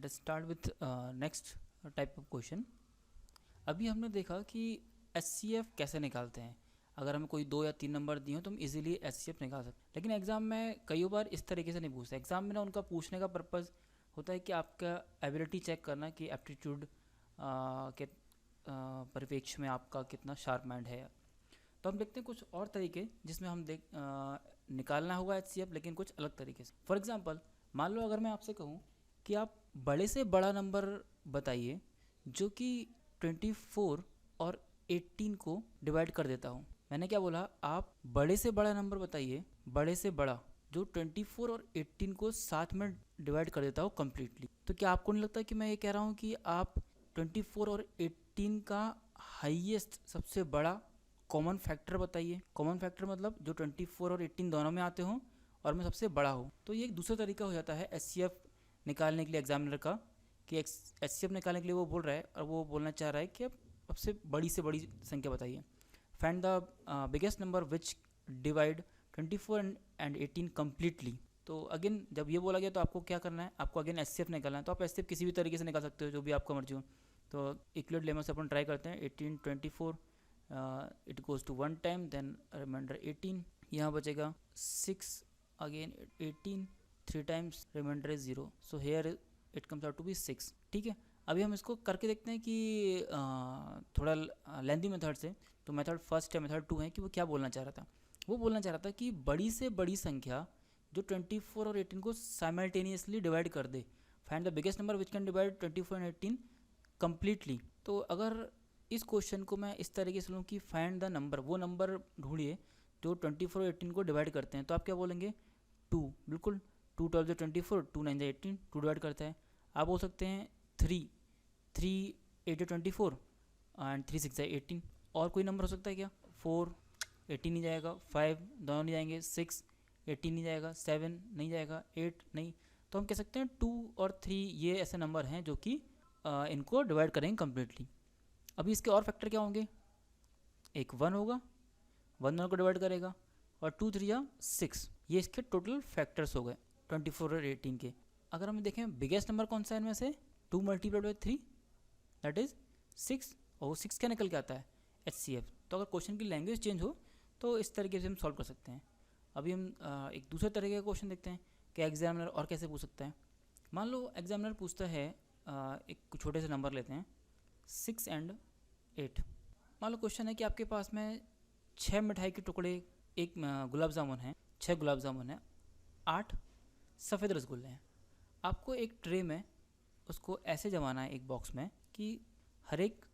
Let us start with next type of question. अभी हमने देखा कि एचसीएफ कैसे निकालते हैं। अगर हमें कोई 2 या 3 नंबर दिए हो तो हम इजीली एचसीएफ निकाल सकते हैं, लेकिन एग्जाम में कई बार इस तरीके से नहीं पूछते। एग्जाम में ना उनका पूछने का पर्पज़ होता है कि आपका एबिलिटी चेक करना कि एप्टीट्यूड के परिप्रेक्ष्य में आपका कितना शार्प माइंड है। तो हम देखते हैं कुछ और तरीके जिसमें हम निकालना होगा एचसीएफ, लेकिन कुछ अलग तरीके से। फॉर एग्जांपल, मान लो अगर मैं आपसे कहूँ कि आप बड़े से बड़ा नंबर बताइए जो कि 24 और 18 को डिवाइड कर देता हूँ। मैंने क्या बोला? आप बड़े से बड़ा नंबर बताइए, बड़े से बड़ा जो 24 और 18 को साथ में डिवाइड कर देता हूँ कम्प्लीटली। तो क्या आपको नहीं लगता कि मैं ये कह रहा हूँ कि आप 24 और 18 का हाईएस्ट सबसे बड़ा कॉमन फैक्टर बताइए। कॉमन फैक्टर मतलब जो 24 और 18 दोनों में आते हों और मैं सबसे बड़ा हूँ। तो ये एक दूसरा तरीका हो जाता है एचसीएफ निकालने के लिए एग्जामिनर का, कि एचसीएफ निकालने के लिए वो बोल रहा है और वो बोलना चाह रहा है कि आप सबसे बड़ी से बड़ी संख्या बताइए। Find the biggest number which divide 24 and 18 completely. तो अगेन जब ये बोला गया तो आपको क्या करना है? आपको अगेन एचसीएफ निकालना है। तो आप एचसीएफ किसी भी तरीके से निकाल सकते हो, जो भी आपका मर्जी हो। तो इक्वलेट लेमा से अपन ट्राई करते हैं। 18 24 it goes to 1 time, then reminder 18, यहाँ बचेगा 6, again 18, 3 times, reminder is 0। So here it comes out to be 6। ठीक है, अभी हम इसको करके देखते हैं कि थोड़ा लेंथी मेथड से। तो मेथड फर्स्ट है, मेथड 2 है कि वो क्या बोलना चाह रहा था। वो बोलना चाह रहा था कि बड़ी से बड़ी संख्या जो 24 और 18 को साइमल्टेनियसली डिवाइड कर दे। Find the biggest number which can divide 24 and 18 completely. तो अगर इस क्वेश्चन को मैं इस तरीके से लूँ कि फाइंड द नंबर, वो नंबर ढूंढिए जो 24 और 18 को डिवाइड करते हैं, तो आप क्या बोलेंगे? 2। बिल्कुल, 2 12 24, 2 9 18, 2 डिवाइड करता है। आप बोल सकते हैं 3 8 24 एंड 3 6 18। और कोई नंबर हो सकता है क्या? 4 18 नहीं जाएगा, 5 दोनों नहीं जाएंगे, 6 18 नहीं जाएगा, 7 नहीं जाएगा, 8 नहीं। तो हम कह सकते हैं 2 और 3 ये ऐसे नंबर हैं जो कि इनको डिवाइड करेंगे कम्प्लीटली। अभी इसके और फैक्टर क्या होंगे? एक 1 होगा, 1 दोनों को डिवाइड करेगा, और 2 3 या 6, ये इसके टोटल फैक्टर्स हो गए 24 और 18 के। अगर हम देखें बिगेस्ट नंबर कौन सा है इनमें से? 2 मल्टीप्लाइड बाई 3 दैट इज 6, और 6 क्या निकल के आता है? एचसीएफ। तो अगर क्वेश्चन की लैंग्वेज चेंज हो तो इस तरीके से हम सॉल्व कर सकते हैं। अभी हम एक दूसरे तरीके का क्वेश्चन देखते हैं कि एग्जामिनर और कैसे पूछ सकता है। मान लो एग्जामिनर पूछता है, एक छोटे से नंबर लेते हैं 6 एंड 8। मान लो क्वेश्चन है कि आपके पास में 6 मिठाई के टुकड़े, एक गुलाब जामुन है, 6 गुलाब जामुन है, 8 सफ़ेद रसगुल्ले हैं। आपको एक ट्रे में उसको ऐसे जमाना है, एक बॉक्स में, कि हर एक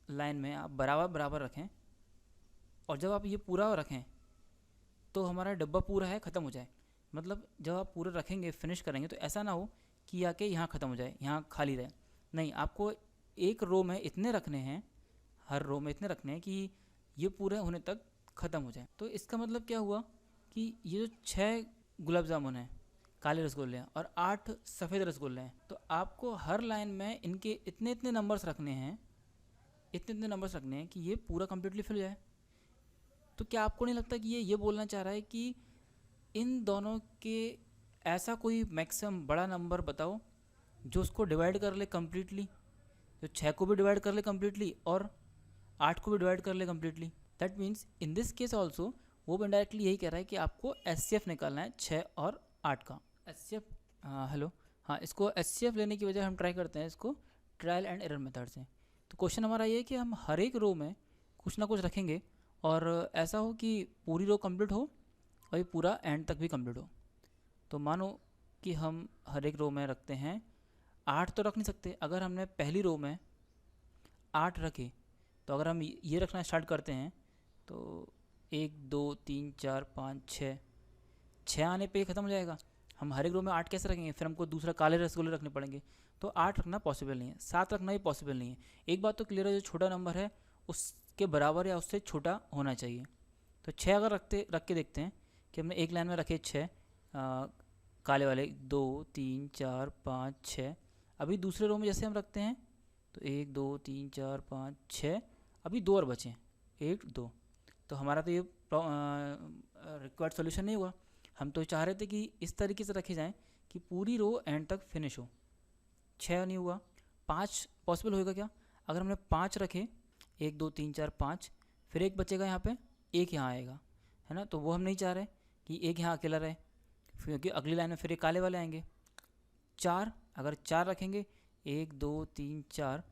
लाइन में आप बराबर बराबर रखें, और जब आप ये पूरा रखें तो हमारा डब्बा पूरा है ख़त्म हो जाए। मतलब जब आप पूरा रखेंगे, फिनिश करेंगे, तो ऐसा ना हो कि आके यहाँ ख़त्म हो जाए, यहाँ खाली रहे। नहीं, आपको एक रो में इतने रखने हैं, हर रो में इतने रखने हैं कि ये पूरे होने तक ख़त्म हो जाए। तो इसका मतलब क्या हुआ कि ये जो 6 गुलाब जामुन हैं, काले रसगुल्ले हैं, और 8 सफ़ेद रसगुल्ले हैं, तो आपको हर लाइन में इनके इतने इतने नंबर्स रखने हैं, इतने इतने नंबर्स रखने हैं कि ये पूरा कम्प्लीटली फिल जाए। तो क्या आपको नहीं लगता कि ये बोलना चाह रहा है कि इन दोनों के ऐसा कोई मैक्सिमम बड़ा नंबर बताओ जो उसको डिवाइड कर ले कम्प्लीटली, जो 6 को भी डिवाइड कर ले कम्प्लीटली और 8 को भी डिवाइड कर ले completely. That means in this case also वो भी इनडायरेक्टली यही कह रहा है कि आपको एचसीएफ निकालना है 6 और 8 का। एचसीएफ, हेलो, हाँ, इसको एचसीएफ लेने की वजह हम ट्राई करते हैं इसको ट्रायल एंड एरर मेथड से। तो क्वेश्चन हमारा ये है कि हम हर एक रो में कुछ ना कुछ रखेंगे, और ऐसा हो कि पूरी रो कंप्लीट हो और ये पूरा एंड तक भी कंप्लीट हो। तो मानो कि हम हर एक रो में रखते हैं 8, तो रख नहीं सकते। अगर हमने पहली रो में 8 रखे, तो अगर हम ये रखना स्टार्ट करते हैं तो 1 2 3 4 5 6 आने पे ख़त्म हो जाएगा। हम हर एक रो में 8 कैसे रखेंगे? फिर हमको दूसरा काले रसगुल्ले रखने पड़ेंगे। तो 8 रखना पॉसिबल नहीं है, 7 रखना भी पॉसिबल नहीं है। एक बात तो क्लियर है, जो छोटा नंबर है उसके बराबर या उससे छोटा होना चाहिए। तो 6 अगर रख के देखते हैं कि हमने एक लाइन में रखे 6 काले वाले, 2 3 4 5 6। अभी दूसरे रो में जैसे हम रखते हैं तो 1 2 3 4 5 6, अभी 2 और बचे, 1 2। तो हमारा तो ये रिक्वायर्ड सॉल्यूशन नहीं हुआ। हम तो चाह रहे थे कि इस तरीके से रखे जाएं कि पूरी रो एंड तक फिनिश हो। 6 नहीं हुआ, 5 पॉसिबल होएगा क्या? अगर हमने 5 रखे, 1 2 3 4 5, फिर एक बचेगा यहाँ पे, एक यहाँ आएगा, है ना, तो वो हम नहीं चाह रहे कि एक यहाँ अकेला रहे, क्योंकि अगली लाइन में फिर ये काले वाले आएंगे। 4, अगर 4 रखेंगे, 1 2 3 4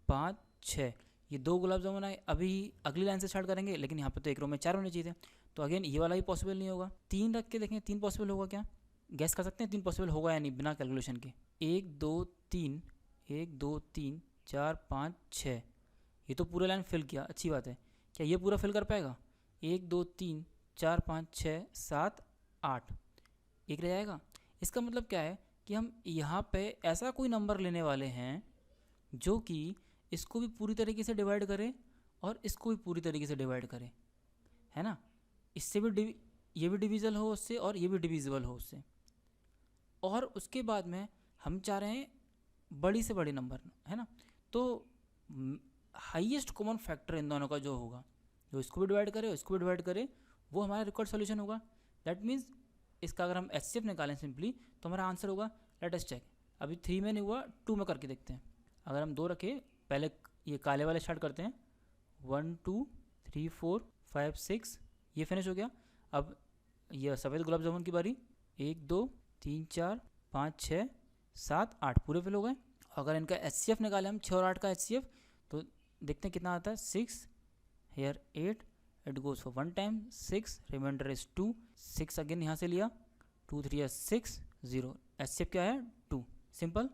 5 6, ये 2 गुलाब जामुन आए। अभी अगली लाइन से स्टार्ट करेंगे, लेकिन यहाँ पे तो एक रो में 4 होने चाहिए थे, तो अगेन ये वाला ही पॉसिबल नहीं होगा। 3 रख के देखें, 3 पॉसिबल होगा क्या? गैस कर सकते हैं 3 पॉसिबल होगा या नहीं बिना कैलकुलेशन के? 1 2 3, 1 2 3 4 5 6, ये तो पूरा लाइन फिल किया, अच्छी बात है। क्या ये पूरा फिल कर पाएगा? 1 2 3 4 5 6 7 8, एक रह जाएगा। इसका मतलब क्या है कि हम यहाँ पे ऐसा कोई नंबर लेने वाले हैं जो कि इसको भी पूरी तरीके से डिवाइड करे और इसको भी पूरी तरीके से डिवाइड करे, है ना, इससे भी ये भी डिविजल हो उससे और ये भी डिविजिबल हो उससे। और उसके बाद में हम चाह रहे हैं बड़ी से बड़ी नंबर, है ना, तो हाईएस्ट कॉमन फैक्टर इन दोनों का जो होगा, जो इसको भी डिवाइड करे और इसको भी डिवाइड करे, वो हमारा रिक्वायर्ड सॉल्यूशन होगा। दैट मीन्स इसका अगर हम HCF निकालें सिंपली, तो हमारा आंसर होगा, लेट अस चेक। अभी 3 में नहीं हुआ, 2 में करके देखते हैं। अगर हम 2 रखे, पहले ये काले वाले स्टार्ट करते हैं, 1 2 3 4 5 6, ये फिनिश हो गया। अब ये सफ़ेद गुलाब जामुन की बारी, 1 2 3 4 5 6 7 8, पूरे फिल हो गए। अगर इनका HCF निकालें हम, 6 और 8 का HCF, तो देखते हैं कितना आता है, 6 here 8, it goes for 1 time 6, reminder is 2, 6 again यहाँ से लिया, 2 3 6 0, HCF क्या है 2, सिंपल।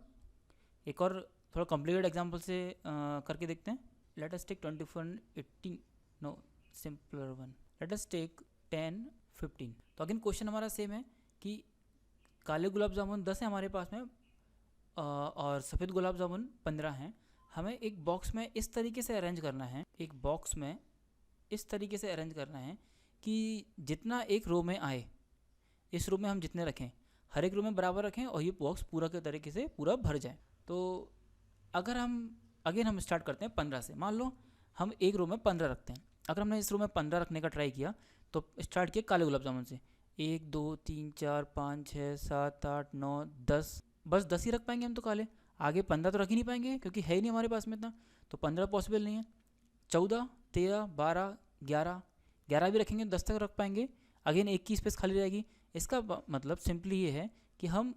एक और थोड़ा कॉम्प्लिकेटेड एग्जाम्पल से करके देखते हैं। Let us take 24 18, no simpler one, let us take 10 15। तो अगेन क्वेश्चन हमारा सेम है कि काले गुलाब जामुन 10 है हमारे पास में और सफ़ेद गुलाब जामुन 15 हैं। हमें एक बॉक्स में इस तरीके से अरेंज करना है, एक बॉक्स में इस तरीके से अरेंज करना है कि जितना एक रो में आए, इस रो में हम जितने रखें, हर एक रो में बराबर रखें और ये बॉक्स पूरा के तरीके से पूरा भर जाए। तो अगर हम अगेन हम स्टार्ट करते हैं 15 से, मान लो हम एक रो में 15 रखते हैं। अगर हमने इस रो में 15 रखने का ट्राई किया, तो स्टार्ट किया काले गुलाब जामुन से, 1 2 3 4 5 6 7 8 9 10, बस 10 ही रख पाएंगे हम तो काले, आगे 15 तो रख ही नहीं पाएंगे क्योंकि है ही नहीं हमारे पास में इतना, तो 15 पॉसिबल नहीं है। 14 13 12 11 भी रखेंगे 10 तक रख पाएंगे, अगेन एक की स्पेस खाली रहेगी। इसका मतलब सिंपली ये है कि हम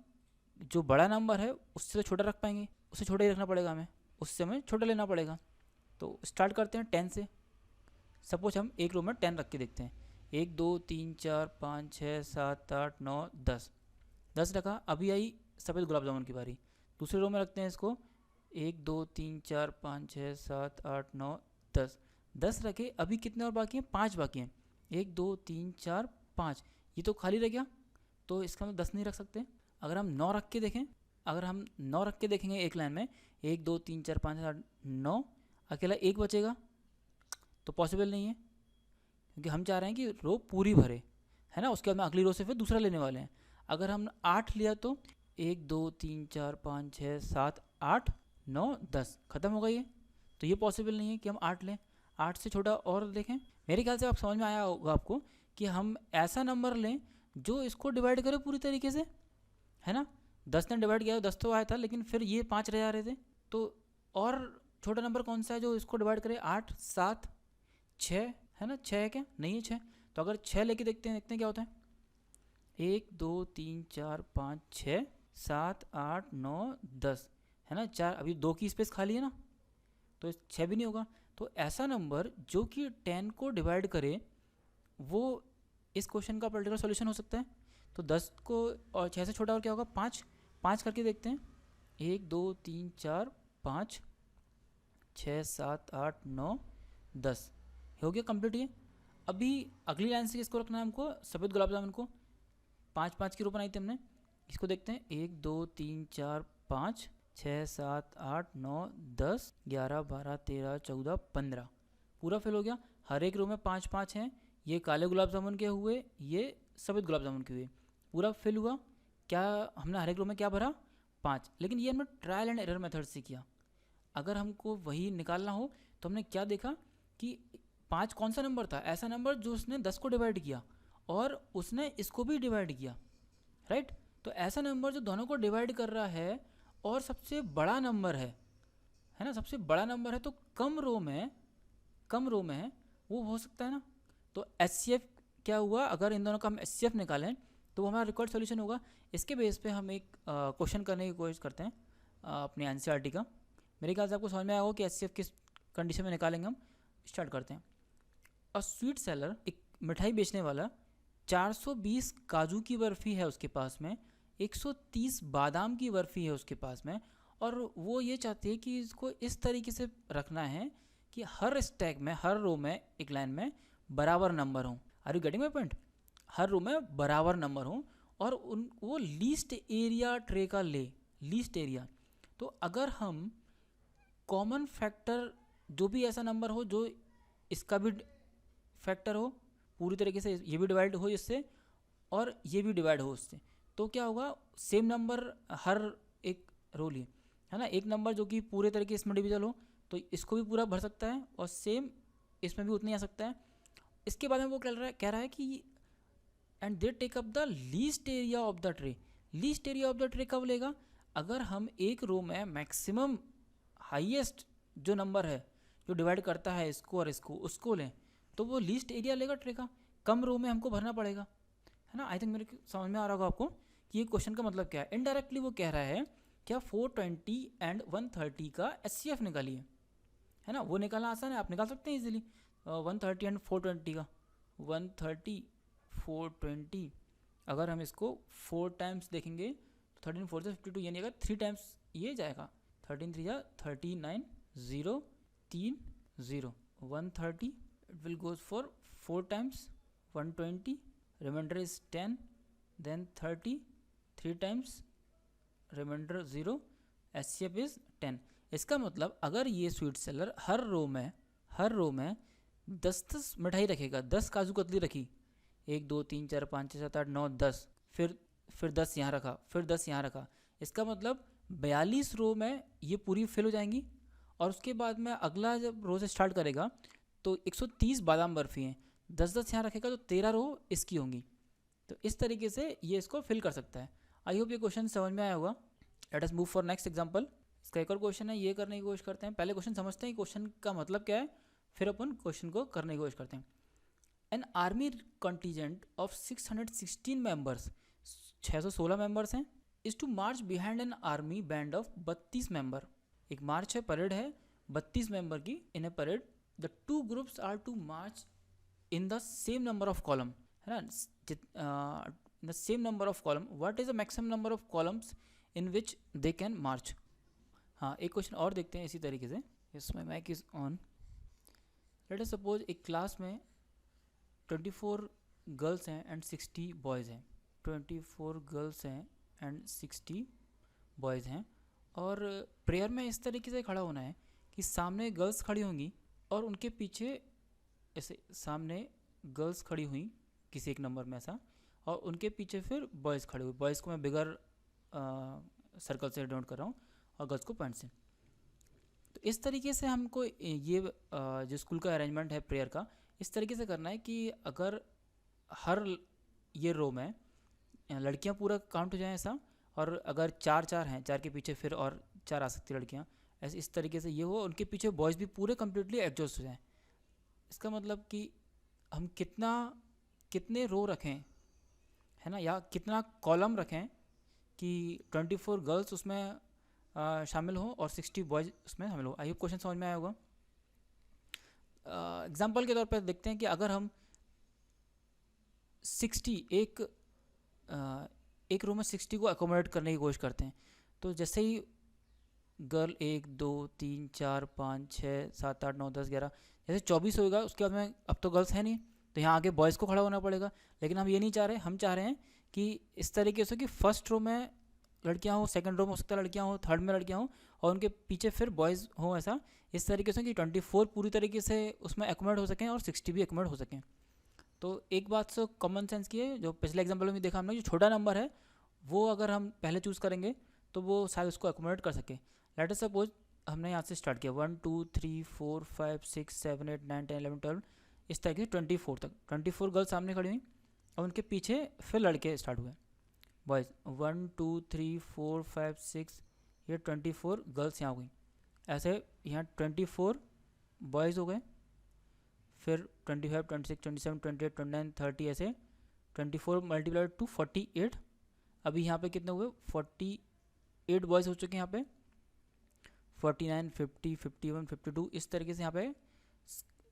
जो बड़ा नंबर है उससे तो छोटा रख पाएंगे, उससे छोटा ही रखना पड़ेगा हमें, उससे हमें छोटा लेना पड़ेगा। तो स्टार्ट करते हैं 10 से। सपोज हम एक रो में 10 रख के देखते हैं, 1 2 3 4 5 6 7 8 9 10, 10 रखा। अभी आई सफ़ेद गुलाब जामुन की बारी, दूसरे रो में रखते हैं इसको, 1 2 3 4 5 6 7 8 9 10, 10 रखे। अभी कितने और बाकी हैं? 5 बाकी हैं, 1 2 3 4 5, ये तो खाली रह गया, तो इसका हम 10 नहीं रख सकते। अगर हम 9 रख के देखें, अगर हम 9 रख के देखेंगे एक लाइन में, 1 2 3 4 5 6 9, अकेला एक बचेगा, तो पॉसिबल नहीं है क्योंकि हम चाह रहे हैं कि रो पूरी भरे, है ना, उसके बाद में अगली रो से फिर दूसरा लेने वाले हैं। अगर हम 8 लिया तो 1 2 3 4 5 6 7 8 9 10, ख़त्म हो गई है, तो ये पॉसिबल नहीं है कि हम 8 लें। 8 से छोटा और देखें, मेरे ख्याल से आप समझ में आया होगा आपको कि हम ऐसा नंबर लें जो इसको डिवाइड करे पूरी तरीके से, है ना। 10 ने डिवाइड किया, 10 तो आया था, लेकिन फिर ये 5 रह जा रहे थे, तो और छोटा नंबर कौन सा है जो इसको डिवाइड करे? 8 7 6, है ना, 6 है क्या? नहीं है 6, तो अगर 6 लेके देखते हैं क्या होता है, 1 2 3 4 5 6 7 8 9 10, है ना, 4, अभी 2 की स्पेस खाली है ना, तो 6 भी नहीं होगा। तो ऐसा नंबर जो कि 10 को डिवाइड करे, वो इस क्वेश्चन का पर्टिकुलर सॉल्यूशन हो सकता है। तो 10 को और 6 से छोटा और क्या होगा? 5, 5 करके देखते हैं, 1 2 3 4 5 6 7 8 9 10, हो गया कंप्लीट ये। अभी अगली लाइन से किसको रखना है हमको? सफ़ेद गुलाब जामुन को। 5 5 की रो बनाई थी हमने, इसको देखते हैं, 1 2 3 4 5 6 7 8 9 10 11 12 13 14 15, पूरा फिल हो गया। हर एक रो में 5 5 हैं, ये काले गुलाब जामुन के हुए, ये सफ़ेद गुलाब जामुन के हुए, पूरा फिल हुआ। क्या हमने हर एक रो में क्या भरा? 5, लेकिन ये हमने ट्रायल एंड एरर मेथड से किया। अगर हमको वही निकालना हो तो हमने क्या देखा कि 5 कौन सा नंबर था? ऐसा नंबर जो उसने 10 को डिवाइड किया और उसने इसको भी डिवाइड किया, राइट। तो ऐसा नंबर जो दोनों को डिवाइड कर रहा है और सबसे बड़ा नंबर है ना, सबसे बड़ा नंबर है, तो कम रो में है, वो हो सकता है ना। तो HCF क्या हुआ, अगर इन दोनों का हम HCF निकालें तो वो हमारा रिक्वायर्ड सॉल्यूशन होगा। इसके बेस पे हम एक क्वेश्चन करने की कोशिश करते हैं अपने NCERT का। मेरे ख्याल से आपको समझ में आया होगा कि HCF किस कंडीशन में निकालेंगे। हम स्टार्ट करते हैं। और स्वीट सेलर, एक मिठाई बेचने वाला, 420 काजू की बर्फ़ी है उसके पास में, 130 बादाम की बर्फ़ी है उसके पास में, और वो ये चाहती है कि इसको इस तरीके से रखना है कि हर स्टैक में, हर रो में, एक लाइन में बराबर नंबर हों। Are you getting my point? हर रो में बराबर नंबर हों, और वो लीस्ट एरिया ट्रे का ले, लीस्ट एरिया। तो अगर हम कॉमन फैक्टर, जो भी ऐसा नंबर हो जो इसका भी फैक्टर हो, पूरी तरीके से ये भी डिवाइड हो इससे और ये भी डिवाइड हो उससे, तो क्या होगा, सेम नंबर हर एक रो लिए, है ना। एक नंबर जो कि पूरे तरीके इसमें डिविजल हो तो इसको भी पूरा भर सकता है, और सेम इसमें भी उतना ही आ सकता है। इसके बाद में वो कह रहा है कि and they take up the least area of the tray. Least area of the tray कब लेगा, अगर हम एक रो में मैक्सिमम हाईएस्ट जो नंबर है जो डिवाइड करता है इसको और इसको, उसको लें, तो वो लीस्ट एरिया लेगा ट्रे का। कम रो में हमको भरना पड़ेगा, है ना। आई थिंक मेरे समझ में आ रहा होगा आपको कि ये क्वेश्चन का मतलब क्या है। इनडायरेक्टली वो कह रहा है क्या 420 एंड 130 का HCF निकालिए, है ना। वो निकालना आसान है, आप निकाल सकते हैं इजीली 130 एंड 420 का। 130 420, अगर हम इसको 4 टाइम्स देखेंगे तो 13 4 से 52, यानी अगर 3 टाइम्स ये जाएगा, 13 3 जा 39 0 3 0 130, it will goes for 4 times 120, remainder is 10, then 30, 3 times remainder 0, HCF is 10। इसका मतलब अगर ये स्वीट सेलर हर रो में 10 मिठाई रखेगा, 10 काजू कतली रखी, 1 2 3 4 5 6 7 8 9 10, फिर 10 यहाँ रखा, फिर 10 यहाँ रखा, इसका मतलब 42 रो में ये पूरी फिल हो जाएंगी। और उसके बाद में अगला जब रो से स्टार्ट करेगा तो 130 बादाम बर्फ़ी हैं, 10 यहाँ रखेगा तो 13 रो इसकी होंगी। तो इस तरीके से ये इसको फिल कर सकता है। आई होप ये क्वेश्चन समझ में आया होगा। Let us move for next example. इसका एक और क्वेश्चन है, ये करने की कोशिश करते हैं। पहले क्वेश्चन समझते हैं क्वेश्चन का मतलब क्या है, फिर अपन क्वेश्चन को करने की कोशिश करते हैं। An army contingent of 616 members, 616 members हैं, is to march behind an army band of 32 member. एक मार्च है, परेड है 32 मेंबर की। In a parade the 2 groups are to march in the same number of column, है ना, the same number of column. What is the maximum number of columns in which they can march. हाँ, एक question और देखते हैं इसी तरीके से। इसमें mike is on. Let us suppose एक क्लास में 24 गर्ल्स हैं एंड 60 बॉयज़ हैं। 24 गर्ल्स हैं एंड 60 बॉयज़ हैं, और प्रेयर में इस तरीके से खड़ा होना है कि सामने गर्ल्स खड़ी होंगी और उनके पीछे ऐसे सामने गर्ल्स खड़ी हुई किसी एक नंबर में ऐसा, और उनके पीछे फिर बॉयज़ खड़े हुए। बॉयज़ को मैं बिगर सर्कल से डिनोट कर रहा हूँ और गर्ल्स को पॉइंट से। तो इस तरीके से हमको ये जो स्कूल का अरेंजमेंट है प्रेयर का, इस तरीके से करना है कि अगर हर ये रो में लड़कियां पूरा काउंट हो जाए ऐसा, और अगर 4 4 हैं, 4 के पीछे फिर और 4 आ सकती लड़कियां, ऐसे इस तरीके से ये हो, उनके पीछे बॉयज़ भी पूरे कम्प्लीटली एडजस्ट हो जाएं। इसका मतलब कि हम कितने रो रखें, है ना, या कितना कॉलम रखें कि 24 गर्ल्स उसमें शामिल हो और 60 बॉयज़ उसमें शामिल हो। आई होप क्वेश्चन समझ में आया होगा। एग्जाम्पल के तौर पर देखते हैं कि अगर हम 60 एक रो में 60 को अकोमोडेट करने की कोशिश करते हैं, तो जैसे ही गर्ल 1 2 3 4 5 6 7 8 9 10 11, जैसे 24 होगा उसके बाद में अब तो गर्ल्स है नहीं, तो यहाँ आगे बॉयज़ को खड़ा होना पड़ेगा। लेकिन हम ये नहीं चाह रहे, हम चाह रहे हैं कि इस तरीके से कि फर्स्ट रो में लड़कियाँ हो, सेकंड रो में हो सकता है लड़कियाँ हो, थर्ड में लड़कियाँ हो, और उनके पीछे फिर बॉयज़ हो, ऐसा इस तरीके से कि 24 पूरी तरीके से उसमें एकोमोडेट हो सकें और 60 भी एकोमोडेट हो सकें। तो एक बात से कॉमन सेंस की है, जो पिछले एग्जाम्पल में देखा हमने, जो छोटा नंबर है वो अगर हम पहले चूज़ करेंगे तो वो शायद उसको एकोमोडेट कर सके। लेट अस सपोज हमने यहाँ से स्टार्ट किया 1 2 3 4 5 6 7 8 9 10 11 12, इस तरीके से 24 तक। 24 गर्ल्स सामने खड़ी हुई और उनके पीछे फिर लड़के स्टार्ट हुए, बॉयज़ 1 2 3 4 5 6, ये 24 गर्ल्स यहाँ हो गई, ऐसे यहाँ 24 बॉयज़ हो गए, फिर 25, 26, 27, 28, 29, 30 ऐसे 24 मल्टीप्लाइड टू 48। अभी यहाँ पे कितने हुए 48 बॉयज़ हो चुके हैं यहाँ पे, 49, 50, 51, 52 इस तरीके से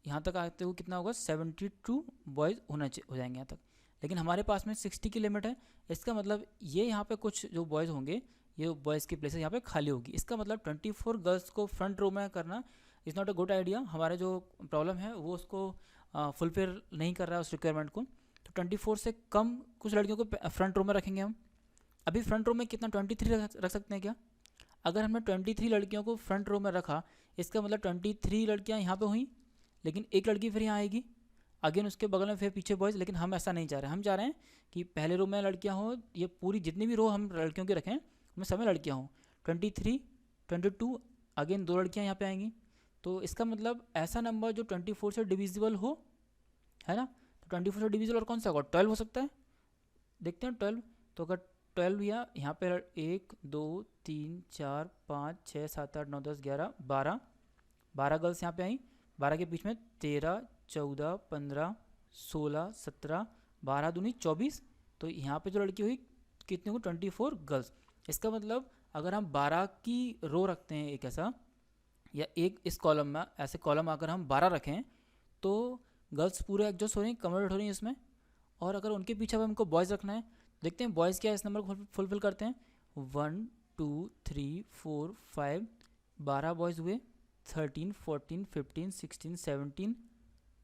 यहाँ तक आते हुए कितना होगा 72 बॉयज़ हो जाएंगे यहाँ तक। लेकिन हमारे पास में 60 की लिमिट है, इसका मतलब ये यहाँ पे कुछ जो बॉयज़ होंगे ये बॉयज़ की प्लेसेस यहाँ पे खाली होगी। इसका मतलब 24 गर्ल्स को फ्रंट रो में करना is not a good idea. हमारा जो प्रॉब्लम है वो उसको फुलफिल नहीं कर रहा है उस रिक्वायरमेंट को। तो 24 से कम कुछ लड़कियों को फ्रंट रो में रखेंगे हम। अभी फ्रंट रो में कितना 23 रख सकते हैं क्या? अगर हमने 23 लड़कियों को फ्रंट रो में रखा, इसका मतलब 23 लड़कियाँ यहाँ पे हुई, लेकिन एक लड़की फिर यहाँ आएगी, अगेन उसके बगल में फिर पीछे बॉयज़। लेकिन हम ऐसा नहीं चाह रहे, हम चाह रहे हैं कि पहले रो में लड़कियाँ हों, ये पूरी जितनी भी रो हम लड़कियों की रखें उनमें सब में लड़कियाँ हों। 23, 22 अगेन 2 लड़कियाँ यहाँ पे आएंगी। तो इसका मतलब ऐसा नंबर जो 24 से डिविजिबल हो, है ना। तो 24 से डिविजिबल और कौन सा होगा 12 हो सकता है। देखते हैं 12। तो अगर 12 या यहाँ पे 1 2 3 4 5 6 7 8 9 10 11 12 गर्ल्स यहाँ पे आई, 12 के बीच में 13 14 15 16 17 12 दूनी 24। तो यहाँ पे जो लड़की हुई कितने को 24 गर्ल्स। इसका मतलब अगर हम 12 की रो रखते हैं एक ऐसा, या एक इस कॉलम में ऐसे कॉलम अगर हम 12 रखें तो गर्ल्स पूरे एडजस्ट हो रही हैं, कन्वर्ट हो रही हैं इसमें। और अगर उनके पीछे हमको बॉयज़ रखना है, देखते हैं बॉयज़ क्या इस नंबर को फुलफिल करते हैं। 1 2 3 4 5 12 बॉयज़ हुए, 13 14 15 16 17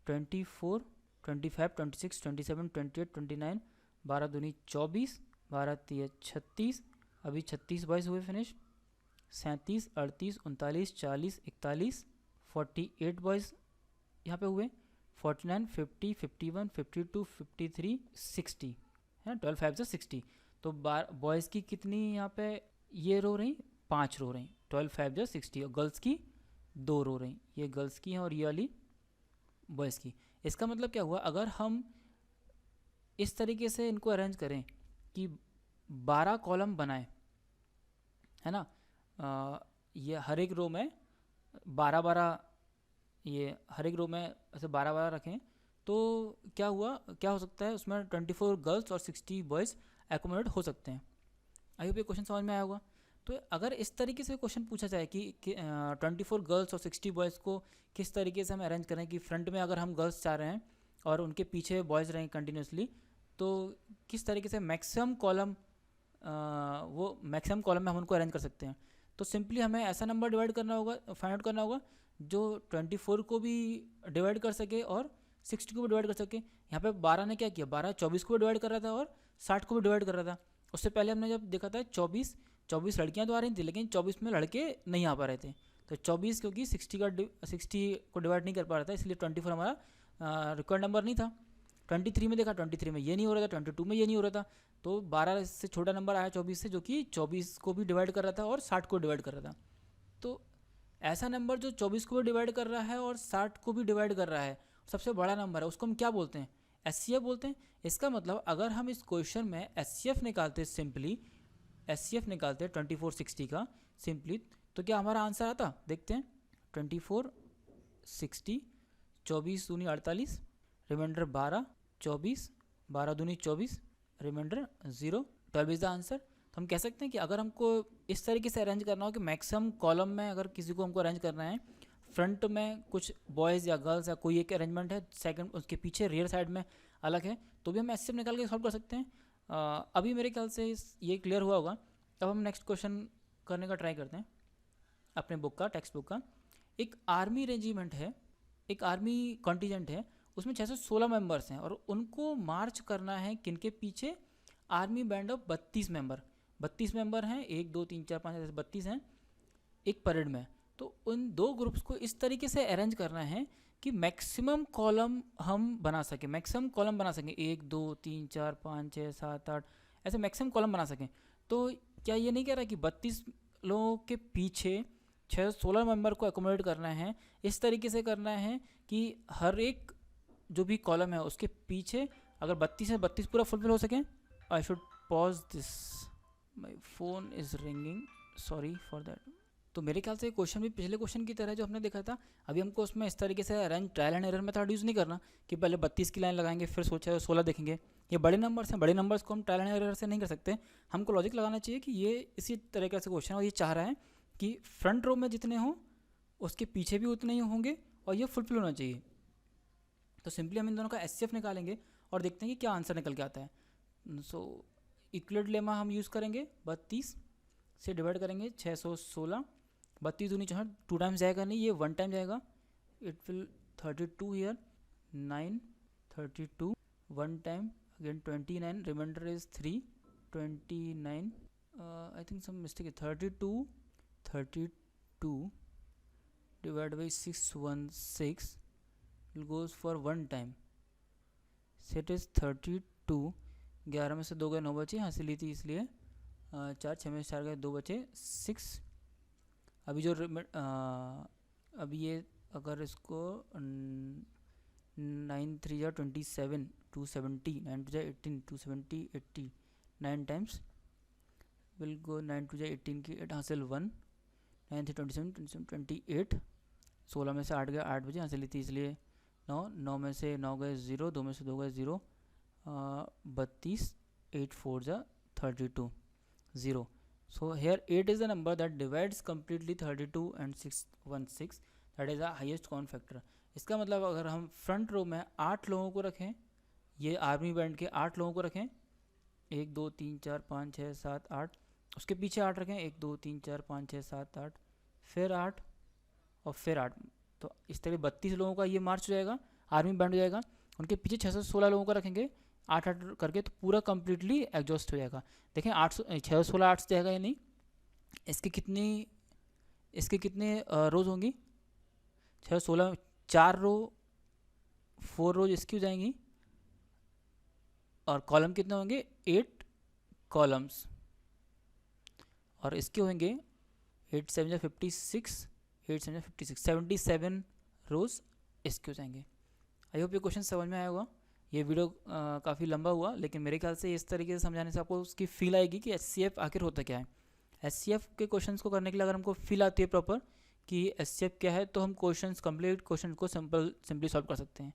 24 25 26 27 28 29 12 दूनी 24 12 3 36, अभी 36 बॉयज़ हुए फिनिश, 37 38 39 40 41 48 बॉयज़ यहाँ पे हुए, 49 50 51 52 53 60, है ना। 12 5 से 60। तो बॉयज़ की कितनी यहाँ पे ये रो रही 5 रो रही, 12 5 जो 60, और गर्ल्स की 2 रो रही, ये गर्ल्स की हैं और ये वाली बॉयज़ की। इसका मतलब क्या हुआ, अगर हम इस तरीके से इनको अरेंज करें कि 12 कॉलम बनाए, है ना, ये हर एक रो में 12 ये हर एक रो में ऐसे 12 रखें, तो क्या हो सकता है उसमें 24 गर्ल्स और 60 बॉयज़ एकोमोडेट हो सकते हैं। आई होप ये क्वेश्चन समझ में आया होगा। तो अगर इस तरीके से क्वेश्चन पूछा जाए कि 24 गर्ल्स और 60 बॉयज़ को किस तरीके से हम अरेंज करें कि फ्रंट में अगर हम गर्ल्स चाह रहे हैं और उनके पीछे बॉयज़ रहें कंटिन्यूसली, तो किस तरीके से मैक्सिमम कॉलम में हम उनको अरेंज कर सकते हैं। तो सिंपली हमें ऐसा नंबर डिवाइड करना होगा, फाइंड आउट करना होगा जो 24 को भी डिवाइड कर सके और 60 को भी डिवाइड कर सके। यहाँ पे 12 ने क्या किया, 12 24 को भी डिवाइड कर रहा था और 60 को भी डिवाइड कर रहा था। उससे पहले हमने जब देखा था 24 लड़कियाँ तो आ रही थी, लेकिन 24 में लड़के नहीं आ पा रहे थे। तो 24 क्योंकि 60 को डिवाइड नहीं कर पा रहा था, इसलिए 24 हमारा रिक्वायर्ड नंबर नहीं था। 23 में देखा, 23 में ये नहीं हो रहा था, 22 में ये नहीं हो रहा था, तो 12 से छोटा नंबर आया 24 से, जो कि 24 को भी डिवाइड कर रहा था और 60 को डिवाइड कर रहा था। तो ऐसा नंबर जो 24 को भी डिवाइड कर रहा है और 60 को भी डिवाइड कर रहा है, सबसे बड़ा नंबर है, उसको हम क्या बोलते हैं, एचसीएफ बोलते हैं। इसका मतलब अगर हम इस क्वेश्चन में एचसीएफ निकालते, सिंपली एचसीएफ निकालते 24 60 का सिंपली, तो क्या हमारा आंसर आता, देखते हैं। 24 60, 24 दूनी 48, रिमाइंडर 12, 24 12 दूनी 24, रिमाइंडर 0, 12 इज द आंसर। तो हम कह सकते हैं कि अगर हमको इस तरीके से अरेंज करना हो कि मैक्सिमम कॉलम में अगर किसी को हमको अरेंज करना है, फ्रंट में कुछ बॉयज़ या गर्ल्स या कोई एक अरेंजमेंट है, सेकंड उसके पीछे रियर साइड में अलग है, तो भी हम एचसीएफ निकाल के सॉल्व कर सकते हैं। अभी मेरे ख्याल से ये क्लियर हुआ होगा। अब हम नेक्स्ट क्वेश्चन करने का ट्राई करते हैं अपने बुक का, टेक्स्ट बुक का। एक आर्मी रेजिमेंट है, एक आर्मी कॉन्टीजेंट है, उसमें 616 मेंबर्स हैं और उनको मार्च करना है किनके पीछे, आर्मी बैंड ऑफ 32 मेंबर हैं, 1 2 3 4 5 ऐसे 32 हैं एक परेड में। तो उन दो ग्रुप्स को इस तरीके से अरेंज करना है कि मैक्सिमम कॉलम हम बना सकें, 1 2 3 4 5 6 7 8 ऐसे मैक्सिमम कॉलम बना सकें। तो क्या ये नहीं कह रहा कि 32 लोगों के पीछे 616 मेंबर को एकोमोडेट करना है, इस तरीके से करना है कि हर एक जो भी कॉलम है उसके पीछे अगर 32 है 32 पूरा फुलफिल हो सके। I should pause this, my phone is ringing, sorry for that. तो मेरे ख्याल से क्वेश्चन भी पिछले क्वेश्चन की तरह जो हमने देखा था, अभी हमको उसमें इस तरीके से arrange trial and error method use नहीं करना कि पहले 32 की लाइन लगाएंगे फिर सोचा 16 देखेंगे। ये बड़े नंबर्स हैं, बड़े नंबर्स को हम ट्रायल एंड एरर से नहीं कर सकते। हमको लॉजिक लगाना चाहिए कि ये इसी तरीके से क्वेश्चन, और ये चाह रहा है कि फ्रंट रो में जितने हों उसके पीछे भी उतने ही होंगे और ये फुलफिल होना चाहिए। तो सिंपली हम इन दोनों का एचसीएफ निकालेंगे और देखते हैं कि क्या आंसर निकल के आता है। सो इक्वलेट लेमा हम यूज़ करेंगे, 32 से डिवाइड करेंगे 616, 32 दूनी 4, 2 टाइम्स जाएगा नहीं, ये 1 टाइम जाएगा, it will 32 here, 9 32, 1 time again 29, reminder is 3 29, I think some mistake है, 32 divided by 616 will goes for 1 time, so it is 32, 11 में से 2 गए 9 बचे, यहाँ से ली थी इसलिए 4, 6 में से 4 गए 2 बचे 6। अभी जो अभी ये अगर इसको 9 3 या 27, 270, 9 2 18, 270 80, 9 टाइम्स विल गो, 9 2 18 की 8 हासिल 1, 9 थी 27, 28, 16 में से 8 गए 8 बजे, यहाँ से ली थी इसलिए 9, 9 में से 9 गए 0, 2 में से 2 गए 0, 32, 8 4 जा 32, 0. So here 8 is the number that divides completely 32 and 616, that is the highest common factor. इसका मतलब अगर हम फ्रंट रो में 8 लोगों को रखें, ये आर्मी बैंड के 8 लोगों को रखें, 1 2 3 4 5 6 7 8, उसके पीछे 8 रखें, 1 2 3 4 5 6 7 8, फिर 8 और फिर 8, तो इस तरह 32 लोगों का ये मार्च हो जाएगा, आर्मी बैंड हो जाएगा। उनके पीछे 616 लोगों को रखेंगे 8 करके, तो पूरा कम्प्लीटली एग्जॉस्ट हो जाएगा। देखें 616 8 से जाएगा या नहीं, इसके कितने रोज होंगी, 616, 4 रो 4 रोज इसकी हो जाएंगी, और कॉलम कितने होंगे 8 कॉलम्स, और इसके होंगे 8 7 56, 8 7 56, 77 रोज इसके हो जाएंगे। आई होप ये क्वेश्चन समझ में आया होगा। ये वीडियो काफ़ी लंबा हुआ, लेकिन मेरे ख्याल से इस तरीके से समझाने से आपको उसकी फील आएगी कि एचसीएफ आखिर होता क्या है। एचसीएफ के क्वेश्चंस को करने के लिए अगर हमको फील आती है प्रॉपर कि एचसीएफ क्या है, तो हम क्वेश्चन को सिंपली सॉल्व कर सकते हैं।